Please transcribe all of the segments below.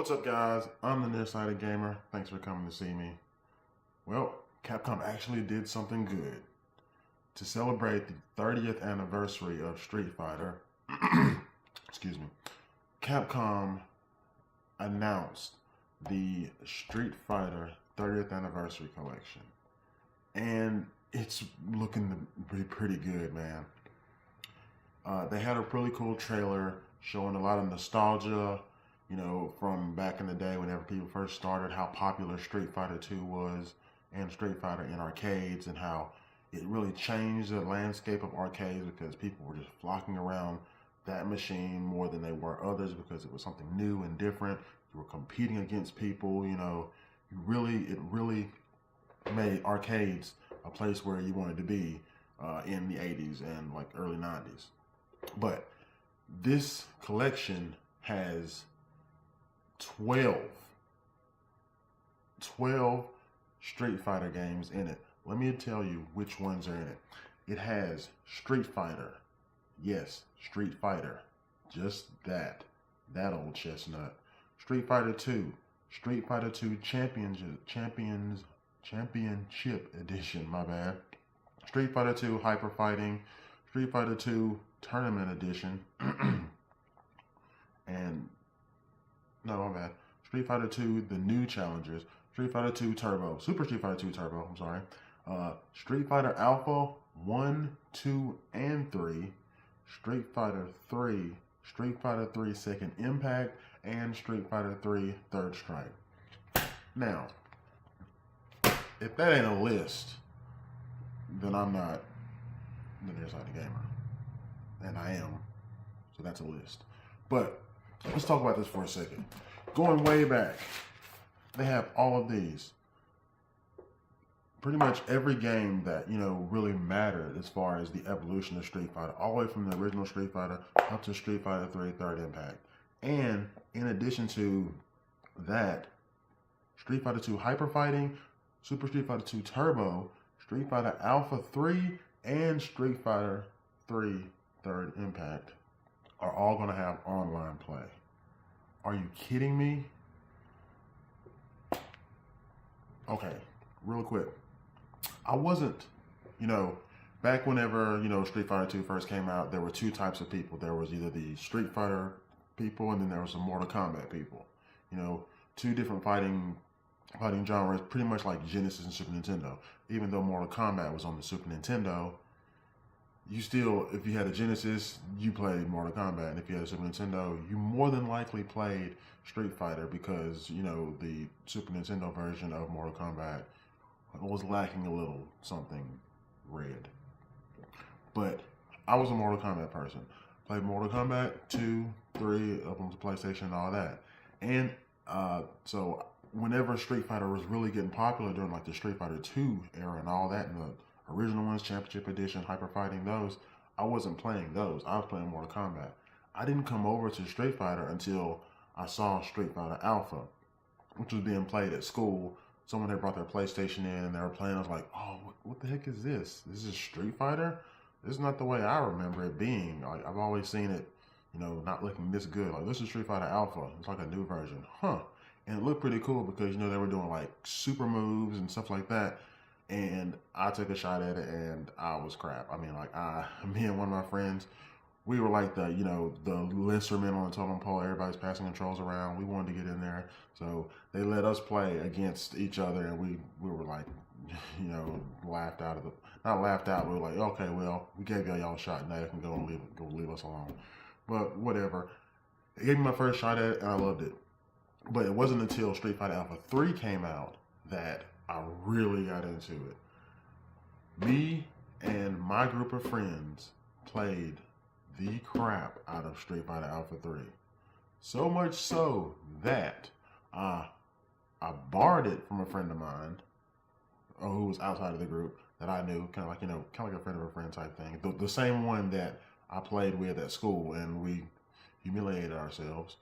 What's up, guys? I'm the Nearsighted Gamer. Thanks for coming to see me. Well, Capcom actually did something good. To celebrate the 30th anniversary of Street Fighter, excuse me, Capcom announced the Street Fighter 30th Anniversary Collection. And it's looking to be pretty good, man. They had a really cool trailer showing a lot of nostalgia, you know, from back in the day whenever people first started, how popular Street Fighter 2 was and Street Fighter in arcades, and how it really changed the landscape of arcades because people were just flocking around that machine more than they were others because it was something new and different. You were competing against people, you know, it really made arcades a place where you wanted to be in the 80s and like early 90s. But this collection has 12 Street Fighter games in it. Let me tell you which ones are in it. It has Street Fighter. Yes, Street Fighter. Just that old chestnut. Street Fighter 2. Street Fighter 2 Championship Edition, my bad. Street Fighter 2 Hyper Fighting. Street Fighter 2 Tournament Edition. And no, my bad. Street Fighter 2 The New Challengers. Street Fighter 2 Turbo. Super Street Fighter 2 Turbo, I'm sorry. Street Fighter Alpha 1, 2, and 3. Street Fighter 3. Street Fighter 3 Second Impact. And Street Fighter 3 Third Strike. Now, if that ain't a list, then I'm not the Nearsighted Gamer. And I am. So that's a list. But let's talk about this for a second. Going way back, they have all of these. Pretty much every game that, you know, really mattered as far as the evolution of Street Fighter, all the way from the original Street Fighter up to Street Fighter 3 Third Impact. And in addition to that, Street Fighter 2 Hyper Fighting, Super Street Fighter 2 Turbo, Street Fighter Alpha 3, and Street Fighter 3 Third Impact are all going to have online play. Are you kidding me? Okay, real quick. I wasn't, you know, back whenever, you know, Street Fighter 2 first came out, there were two types of people. There was either the Street Fighter people and then there was some Mortal Kombat people. You know, two different fighting genres, pretty much like Genesis and Super Nintendo. Even though Mortal Kombat was on the Super Nintendo, you still, if you had a Genesis, you played Mortal Kombat. And if you had a Super Nintendo, you more than likely played Street Fighter because, you know, the Super Nintendo version of Mortal Kombat was lacking a little something red. But I was a Mortal Kombat person. Played Mortal Kombat 2, 3, up onto PlayStation and all that. And so whenever Street Fighter was really getting popular during like the Street Fighter 2 era and all that, and the original ones, Championship Edition, Hyper Fighting, those, I wasn't playing those. I was playing Mortal Kombat. I didn't come over to Street Fighter until I saw Street Fighter Alpha, which was being played at school. Someone had brought their PlayStation in and they were playing. I was like, oh, what the heck is this? This is Street Fighter? This is not the way I remember it being. Like, I've always seen it, you know, not looking this good. Like, this is Street Fighter Alpha. It's like a new version. Huh. And it looked pretty cool because, you know, they were doing like super moves and stuff like that. And I took a shot at it and I was crap. I mean, like, me and one of my friends, we were like the, you know, the lesser men on the totem pole. Everybody's passing controls around. We wanted to get in there. So they let us play against each other. And we were like, you know, laughed out of the, not laughed out. We were like, okay, well, we gave y'all a shot. Now you can go and leave us alone. But whatever. It gave me my first shot at it and I loved it. But it wasn't until Street Fighter Alpha 3 came out that I really got into it. Me and my group of friends played the crap out of Street Fighter Alpha 3. So much so that I borrowed it from a friend of mine who was outside of the group that I knew, kind of like a friend of a friend type thing. The same one that I played with at school, and we humiliated ourselves.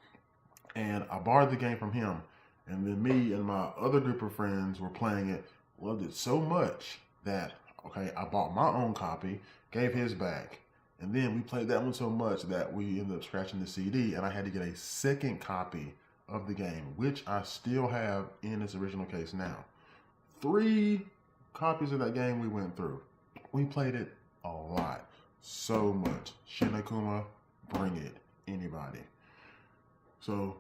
And I borrowed the game from him. And then me and my other group of friends were playing it, loved it so much that, okay, I bought my own copy, gave his back. And then we played that one so much that we ended up scratching the CD, and I had to get a second copy of the game, which I still have in its original case now. 3 copies of that game we went through. We played it a lot. So much. Shin Akuma, bring it. Anybody. So,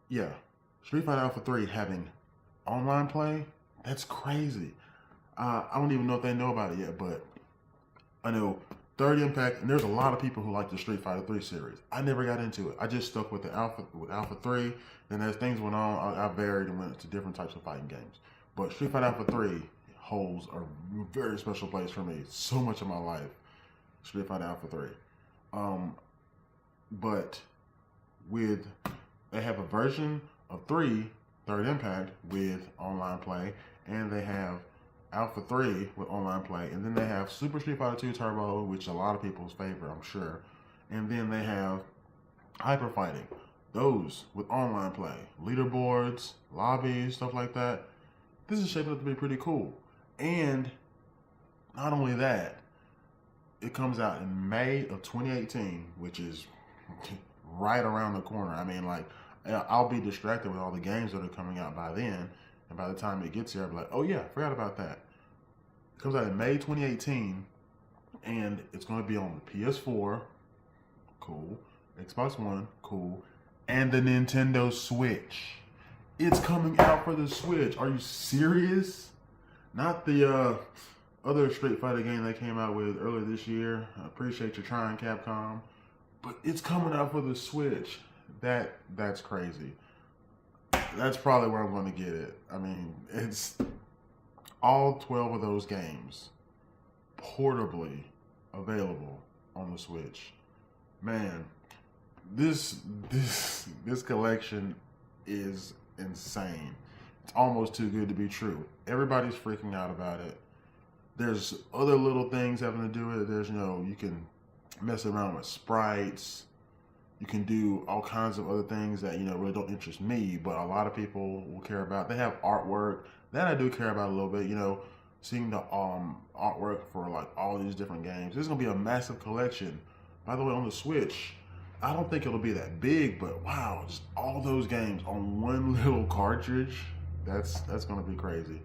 yeah. Street Fighter Alpha 3 having online play, that's crazy. I don't even know if they know about it yet, but I know Third Impact, and there's a lot of people who like the Street Fighter 3 series. I never got into it. I just stuck with Alpha 3, and as things went on, I varied and went to different types of fighting games. But Street Fighter Alpha 3 holds a very special place for me. So much of my life, Street Fighter Alpha 3. But they have a version of 3, Third Impact, with online play, and they have Alpha 3 with online play, and then they have Super Street Fighter 2 Turbo, which is a lot of people's favorite, I'm sure. And then they have Hyper Fighting, those with online play, leaderboards, lobbies, stuff like that. This is shaping up to be pretty cool. And not only that, it comes out in May of 2018, which is right around the corner. I mean, like, I'll be distracted with all the games that are coming out by then. And by the time it gets here, I'll be like, oh yeah, forgot about that. It comes out in May 2018, and it's going to be on the PS4, cool, Xbox One, cool, and the Nintendo Switch. It's coming out for the Switch. Are you serious? Not the other Street Fighter game they came out with earlier this year. I appreciate you trying, Capcom. But it's coming out for the Switch. That's crazy. That's probably where I'm going to get it. I mean, it's all 12 of those games portably available on the Switch. Man, this collection is insane. It's almost too good to be true. Everybody's freaking out about it. There's other little things having to do with it. There's, you can mess around with sprites. You can do all kinds of other things that, really don't interest me, but a lot of people will care about. They have artwork that I do care about a little bit, seeing the artwork for like all these different games. There's going to be a massive collection. By the way, on the Switch, I don't think it'll be that big, but wow, just all those games on one little cartridge, that's going to be crazy.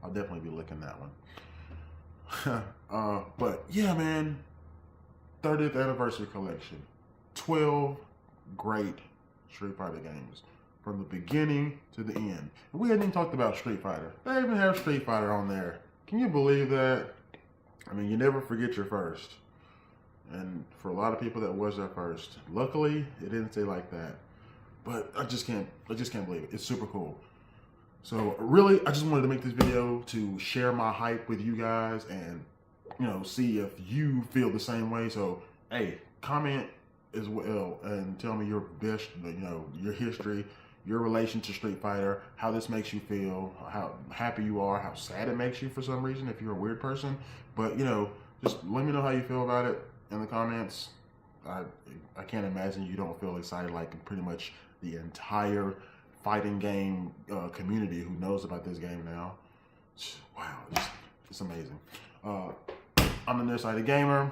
I'll definitely be licking that one. But yeah, man, 30th anniversary collection. 12 great Street Fighter games from the beginning to the end. And we hadn't even talked about Street Fighter. They even have Street Fighter on there. Can you believe that? I mean, you never forget your first. And for a lot of people, that was their first. Luckily, it didn't stay like that. But I just can't believe it. It's super cool. So really, I just wanted to make this video to share my hype with you guys and, see if you feel the same way. So, hey, comment as well and tell me your best, your history, your relation to Street Fighter, how this makes you feel, how happy you are, how sad it makes you for some reason if you're a weird person. But just let me know how you feel about it in the comments. I can't imagine you don't feel excited like pretty much the entire fighting game community who knows about this game now. Wow, it's amazing. I'm the Nearsighted Gamer.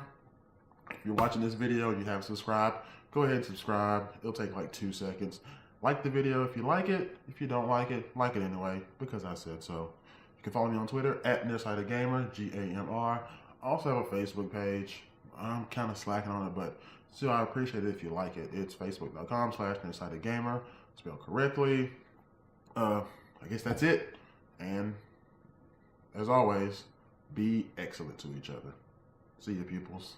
If you're watching this video and you haven't subscribed, go ahead and subscribe. It'll take like 2 seconds. Like the video if you like it. If you don't like it anyway, because I said so. You can follow me on Twitter at Nearsighted Gamer, GAMR. I also have a Facebook page. I'm kind of slacking on it, but still I appreciate it if you like it. It's facebook.com/NearsightedGamer, spelled correctly. I guess that's it. And as always, be excellent to each other. See you, pupils.